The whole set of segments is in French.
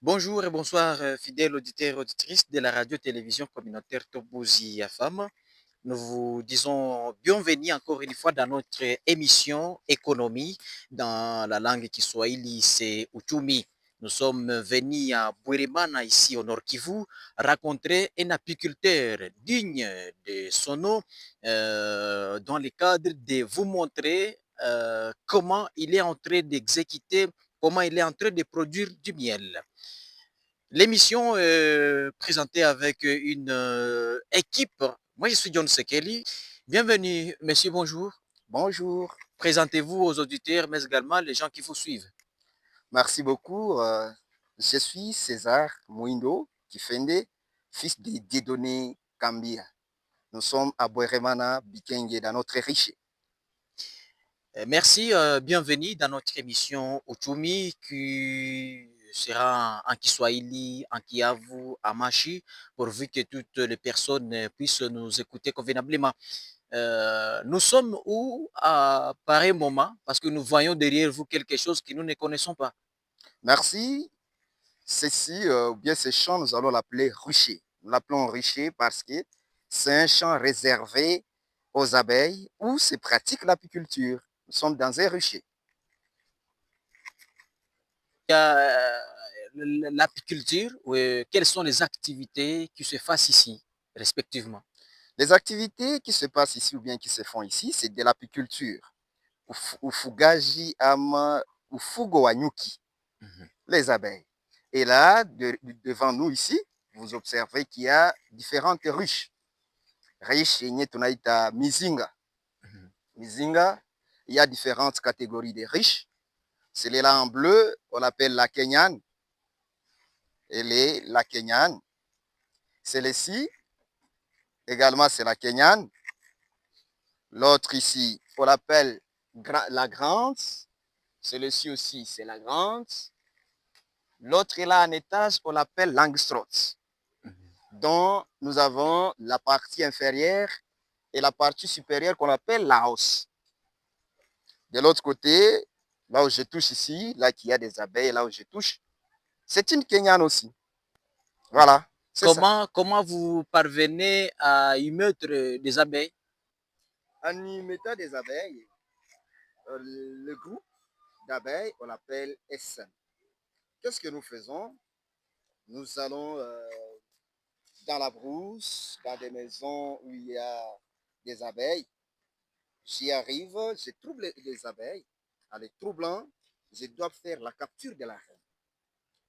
Bonjour et bonsoir, fidèles auditeurs et auditrices de la radio-télévision communautaire Tobozi FM. Nous vous disons bienvenue encore une fois dans notre émission Économie dans la langue Kiswahili, c'est Uchumi. Nous sommes venus à Bouérimana, ici au Nord Kivu, rencontrer un apiculteur digne de son nom dans le cadre de vous montrer comment il est en train d'exécuter, comment il est en train de produire du miel. L'émission est présentée avec une équipe. Moi, je suis John Sekeli. Bienvenue, monsieur, bonjour. Bonjour, Présentez-vous aux auditeurs, mais également les gens qui vous suivent. merci beaucoup. Je suis César Mouindo Kifende, fils de Dieudonné Kambia. Nous sommes à Boueremana, Bikenge, dans notre riche. Merci, bienvenue dans notre émission Uchumi qui sera en Kiswahili, en Kiavu, en Machi, pourvu que toutes les personnes puissent nous écouter convenablement. Nous sommes où à pareil moment parce que nous voyons derrière vous quelque chose que nous ne connaissons pas. Merci. Ceci, ou bien ce champ, nous allons l'appeler rucher. Nous l'appelons rucher parce que c'est un champ réservé aux abeilles où se pratique l'apiculture. Nous sommes dans un rucher. Il y a l'apiculture, quelles sont les activités qui se fassent ici, respectivement. Les activités qui se passent ici ou bien qui se font ici, c'est de l'apiculture. Ufugaji ama ufugo wa nyuki, les abeilles. Et là, devant nous ici, vous observez qu'il y a différentes ruches. Riche yenye tunaita mizinga. Mizinga, il y a différentes catégories de riches. Celui-là en bleu, on l'appelle la Kenyane. Elle est la Kenyane. Celle-ci, également, c'est la Kenyane. L'autre ici, on l'appelle la grande. Celui-ci aussi, c'est la grande. L'autre est là en étage, on l'appelle Langstroth, dont nous avons la partie inférieure et la partie supérieure qu'on appelle la hausse. De l'autre côté, là où je touche ici, là qu'il y a des abeilles, là où je touche, c'est une Kenyane aussi. Voilà, c'est ça. Comment vous parvenez à y mettre des abeilles? En y mettant des abeilles, le groupe d'abeilles, on l'appelle SM. Qu'est-ce que nous faisons? Nous allons dans la brousse, dans des maisons où il y a des abeilles. J'y arrive, je trouve les abeilles. En les troublant, je dois faire la capture de la reine.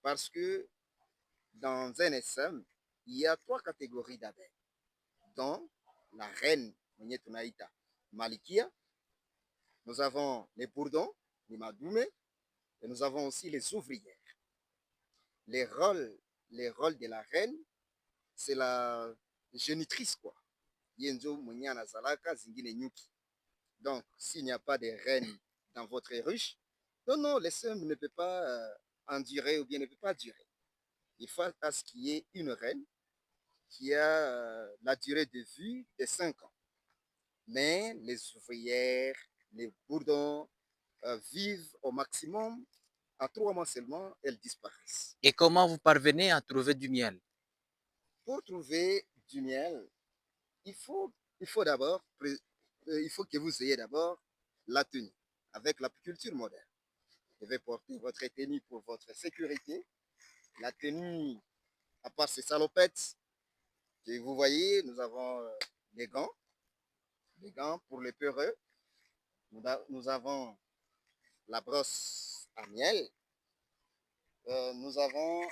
Parce que dans un SM, il y a trois catégories d'abeilles, dont la reine Mounietunaïta Malikia, nous avons les bourdons, les madoumés, et nous avons aussi les ouvrières. Les rôles, les rôles de la reine, c'est la génitrice, quoi. Yenzo Mounia Zalaka Zingine Nyuki. Donc, s'il n'y a pas de reine dans votre ruche, non, non, le SM ne peut pas endurer ou bien ne peut pas durer. Il faut à ce qu'il y ait une reine qui a la durée de vie de 5 ans. Mais les ouvrières, les bourdons vivent au maximum à 3 mois seulement, elles disparaissent. Et comment vous parvenez à trouver du miel? Pour trouver du miel, il faut, d'abord, il faut que vous ayez d'abord la tenue avec l'apiculture moderne. Vous devez porter votre tenue pour votre sécurité. La tenue, à part ces salopettes que vous voyez, nous avons des gants pour les peureux. Nous avons la brosse à miel. Nous avons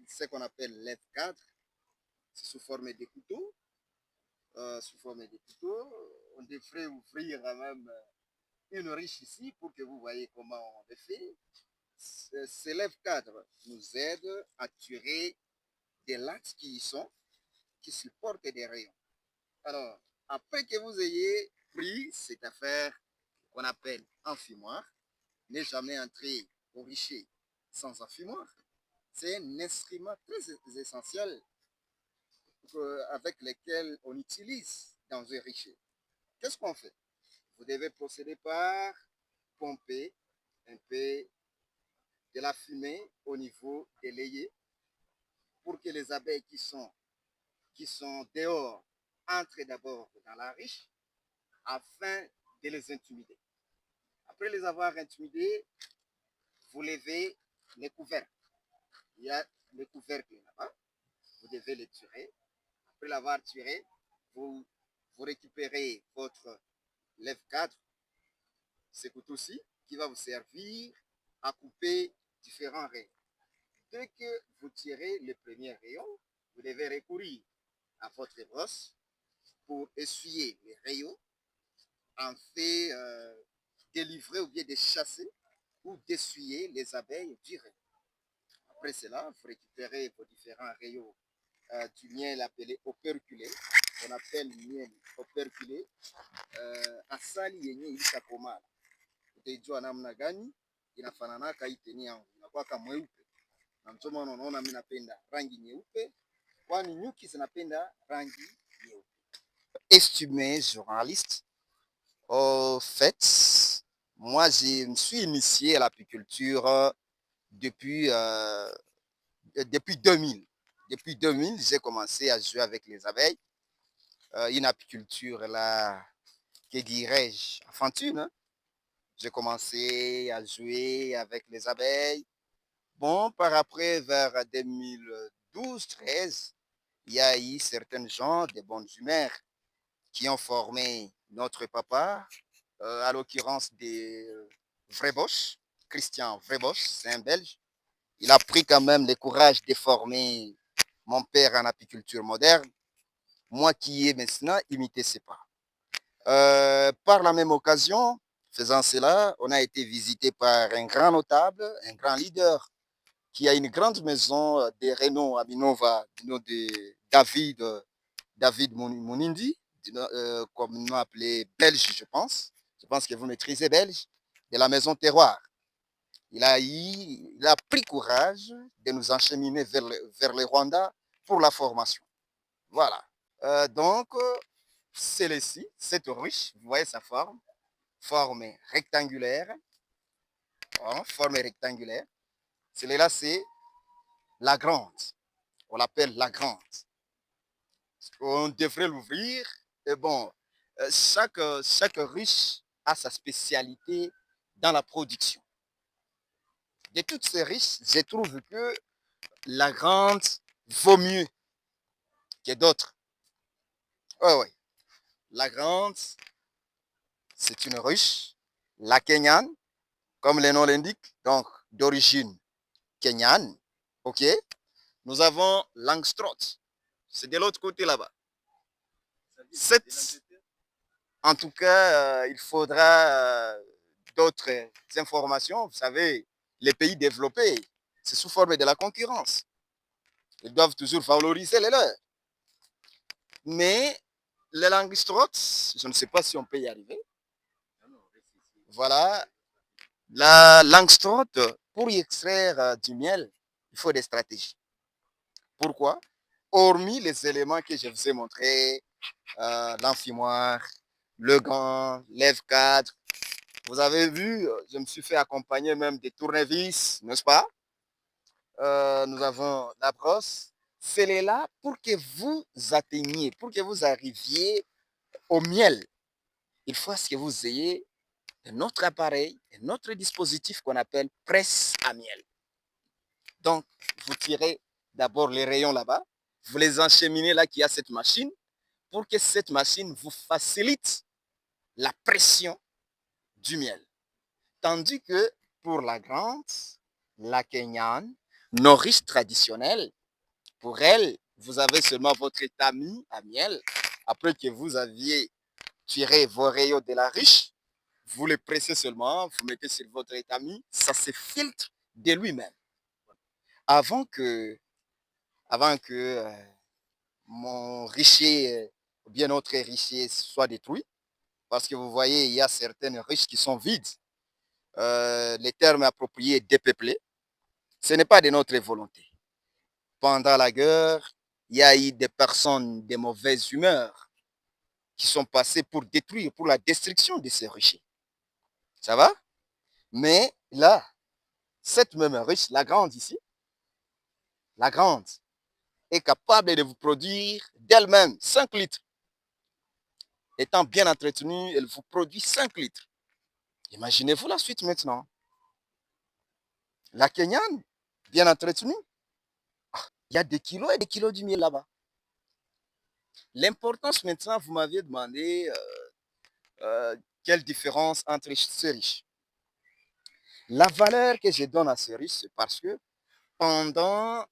ce qu'on appelle l'F4, sous forme de couteaux. Sous forme de couteaux. On devrait ouvrir quand même une riche ici pour que vous voyez comment on le fait. Ce F4 nous aide à tirer des lattes qui y sont, qui supportent des rayons. Alors, après que vous ayez pris cette affaire qu'on appelle enfumoir, n'est jamais entré au richer sans enfumoir. C'est un instrument très essentiel avec lequel on utilise dans un richer. Qu'est-ce qu'on fait? Vous devez procéder par pomper un peu de la fumée au niveau rayer pour que les abeilles qui sont dehors entrent d'abord dans la ruche afin de les intimider. Après les avoir intimidés, vous levez les couvercles. Il y a les couvercles là-bas. Vous devez les tirer. Après l'avoir tiré, vous récupérez votre lève-cadre, ce couteau-ci, qui va vous servir à couper différents rayons. Dès que vous tirez le premier rayon, vous devez recourir à votre brosse pour essuyer les rayons en fait délivrer ou bien de chasser ou d'essuyer les abeilles du rayon. Après cela, vous récupérez vos différents rayons du miel appelé operculé. On appelle miel operculé. Asali yenye ilishakomaa utaijua namna gani inafananaka hii teni yangu inakuwa mweupe, na ndio maana unaona mimi napenda rangi nyeupe, kwani nyuki zinapenda rangi nyeupe. Estimé journaliste, au fait, moi je me suis initié à l'apiculture depuis, depuis 2000. Depuis 2000, j'ai commencé à jouer avec les abeilles. Une apiculture là, que dirais-je, enfantine. Hein? J'ai commencé à jouer avec les abeilles. Bon, par après, vers 2012-13, il y a eu certains gens de bonnes humeurs qui ont formé notre papa, à l'occurrence des Vrebosch, Christian Vrebosch, c'est un Belge. Il a pris quand même le courage de former mon père en apiculture moderne, moi qui ai maintenant imité ses pas. Par la même occasion, faisant cela, on a été visité par un grand notable, un grand leader, qui a une grande maison de renom à Minova, du nom de David Mounindi, communément appelé Belge, je pense. Je pense que vous maîtrisez Belge, de la maison Terroir. Il a pris courage de nous encheminer vers le Rwanda pour la formation. Voilà. Donc, celle-ci, cette ruche, vous voyez sa forme rectangulaire. Forme rectangulaire. Celle-là, c'est la grande. On l'appelle la grande. On devrait l'ouvrir. Et bon, chaque ruche a sa spécialité dans la production. De toutes ces riches, je trouve que la grande vaut mieux que d'autres. Oui, oui. La grande, c'est une ruche, la kenyane, comme le nom l'indique, donc d'origine kenyane. OK? Nous avons l'angstrot. C'est de l'autre côté là-bas. En tout cas, il faudra d'autres informations. Vous savez, les pays développés, c'est sous forme de la concurrence. Ils doivent toujours valoriser les leurs. Mais les langstroth, je ne sais pas si on peut y arriver. Voilà. La langstroth, pour y extraire du miel, il faut des stratégies. Pourquoi? Hormis les éléments que je vous ai montrés, l'enfumoir, le gant, lève-cadre. Vous avez vu, je me suis fait accompagner même des tournevis, n'est-ce pas? Nous avons la brosse. C'est là pour que vous atteigniez, pour que vous arriviez au miel. Il faut que vous ayez un autre appareil, un autre dispositif qu'on appelle presse à miel. Donc, vous tirez d'abord les rayons là-bas, vous les encheminez là qu'il y a cette machine, pour que cette machine vous facilite la pression du miel. Tandis que pour la grande, la kenyane, nos riches traditionnels, pour elle, vous avez seulement votre étamine à miel. Après que vous aviez tiré vos rayons de la riche, vous les pressez seulement, vous mettez sur votre étamine, ça se filtre de lui-même. Avant que mon richier, ou bien notre richier soit détruit, parce que vous voyez, il y a certaines riches qui sont vides. Les termes appropriés dépeuplés, ce n'est pas de notre volonté. Pendant la guerre, il y a eu des personnes de mauvaise humeur qui sont passées pour détruire, pour la destruction de ces riches. Ça va? Mais là, cette même riche, la grande ici, la grande, est capable de vous produire d'elle-même 5 litres. Étant bien entretenue, elle vous produit 5 litres. Imaginez-vous la suite maintenant. La Kenyane, bien entretenue, il y a des kilos et des kilos du miel là-bas. L'importance maintenant, vous m'aviez demandé quelle différence entre ces riches. La valeur que je donne à ces riches, c'est parce que pendant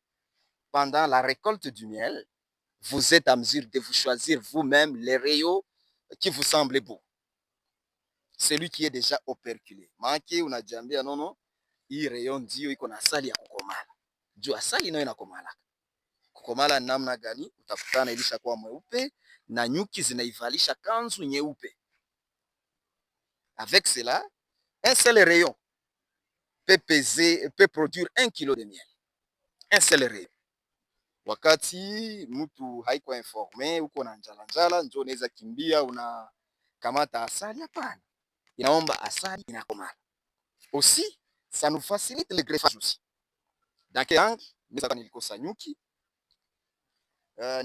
la récolte du miel, vous êtes en mesure de vous choisir vous-même les rayons qui vous semblent beaux. Celui qui est déjà operculé. Manke unajiambia nono, hii rayon ndio iko na asali ya kukomala. Juu asali nayo inakomala. Kukomala namna gani? Utakutana ilishakuwa mweupe na nyuki zinaivalisha kanzu nyeupe. Avec cela, un seul rayon peut produire 1 kilo de miel. Un seul rayon. Wakati mtu haiko informe, uko na njala, njo unaweza kimbia unakamata asali. Hapana, inaomba asali inakomala. Aussi, ça nous facilite le greffage aussi. Dans quel angle? Nilikosa nyuki,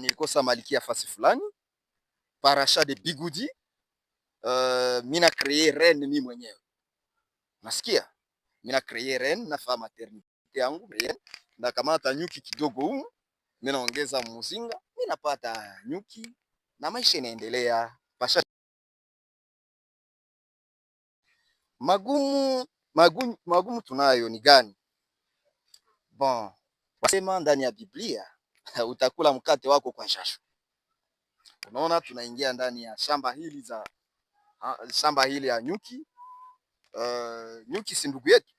nilikosa malikia fasi fulani, parachat de bigoudi, mina créer reine mimi mwenyewe. Nasikia? Mina créer reine, nafaa maternité yangu, reine, nakamata nyuki kidogo humu, mina ongeza muzinga, mina pata nyuki, na maisha inaendelea. Pasha magumu tunayo ni gani? Bon, wasema ndani ya Biblia utakula mkate wako kwa jasho. Unaona, tunaingia ndani ya shamba hili ya nyuki. Nyuki si ndugu yetu,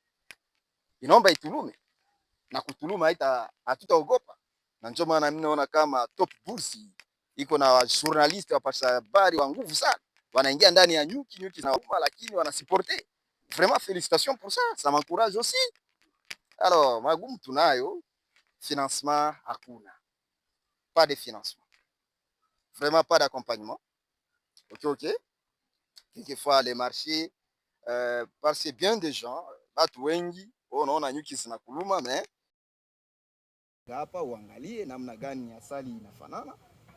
inaomba itulume, na kutuluma hatutaogopa. Na ndio maana mimi naona kama Top Bursi iko na journaliste wa pasha habari wa nguvu sana, wanaingia ndani ya nyuki zinauma, lakini wanasupporter. Vraiment félicitations pour ça, ça m'encourage aussi. Alors magumu tunayo, financement hakuna, pas de financement, vraiment pas d'accompagnement. Ok. Quelquefois les marchés, parce que bien des gens, watu wengi unaona nyuki zinakuluma, mais hapa uangalie namna gani asali inafanana,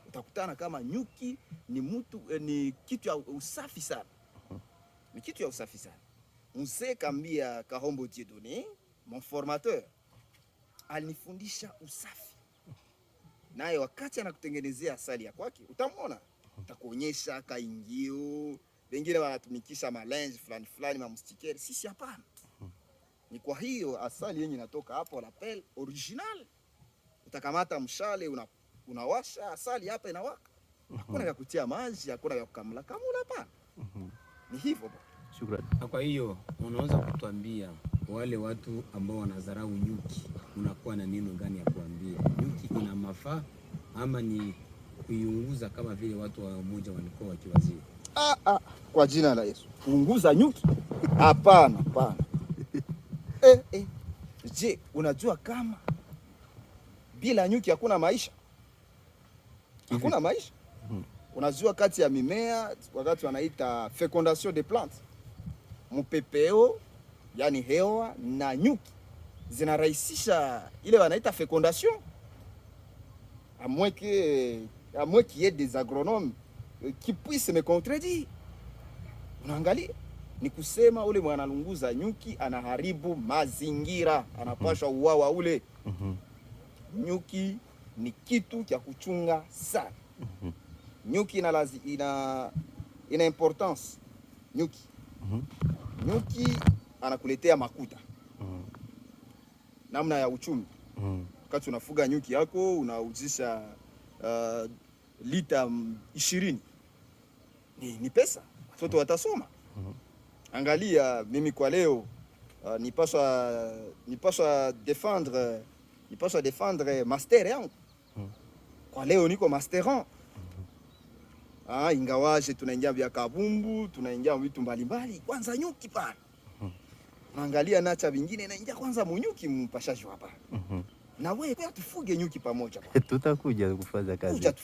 utakutana kama nyuki ni kitu ya usafi sana, ni kitu ya usafi sana. Mzee Kambia Kahombo Dieudonné, mon formateur, alinifundisha usafi. Naye wakati anakutengenezea asali ya kwake, utamwona, utakuonyesha kaingio, wengine wanatumikisha malenji fulani mamstikeri. Sisi hapana. Ni kwa hiyo asali yenye inatoka hapo lapel original. Utakamata mshale, unawasha asali hapa inawaka. Hakuna ya kutia maji, hakuna ya kukamula hapana. Ni hivyo bwana. Shukrani. Kwa hiyo unaweza kutuambia wale watu ambao wanadharau nyuki, unakuwa na neno gani ya kuambia? Nyuki ina mafaa ama ni kuiunguza kama vile watu wa mmoja walikuwa wakiwazia? Kwa jina la Yesu. Kuunguza nyuki? Hapana. Je, unajua kama bila nyuki hakuna maisha? Hakuna maisha. Unajua kati ya mimea wakati wanaita fécondation des plantes, mpepeo yani hewa na nyuki zinarahisisha ile wanaita fécondation. À moins qu'il y ait des agronomes qui puissent me contredire. Unaangalia, ni kusema ule mwanalunguza nyuki anaharibu mazingira, anapashwa uwawa ule. Nyuki ni kitu cha kuchunga sana. Nyuki ina importance. Nyuki anakuletea makuta. Namna ya uchumi. Wakati unafuga nyuki yako unauzisha lita 20. Ni pesa. Watoto watasoma. Angalia mimi kwa leo nipaswa défendre master yangu. Kwa leo niko masteron. Ingawaje tunaingia vya kabumbu, tunaingia vitu mbalimbali, kwanza nyuki pale. Naangalia nacha vingine naingia kwanza munyuki mpashaji hapa. Na wewe kwa tufuge nyuki pamoja. Tutakuja kufanya kazi.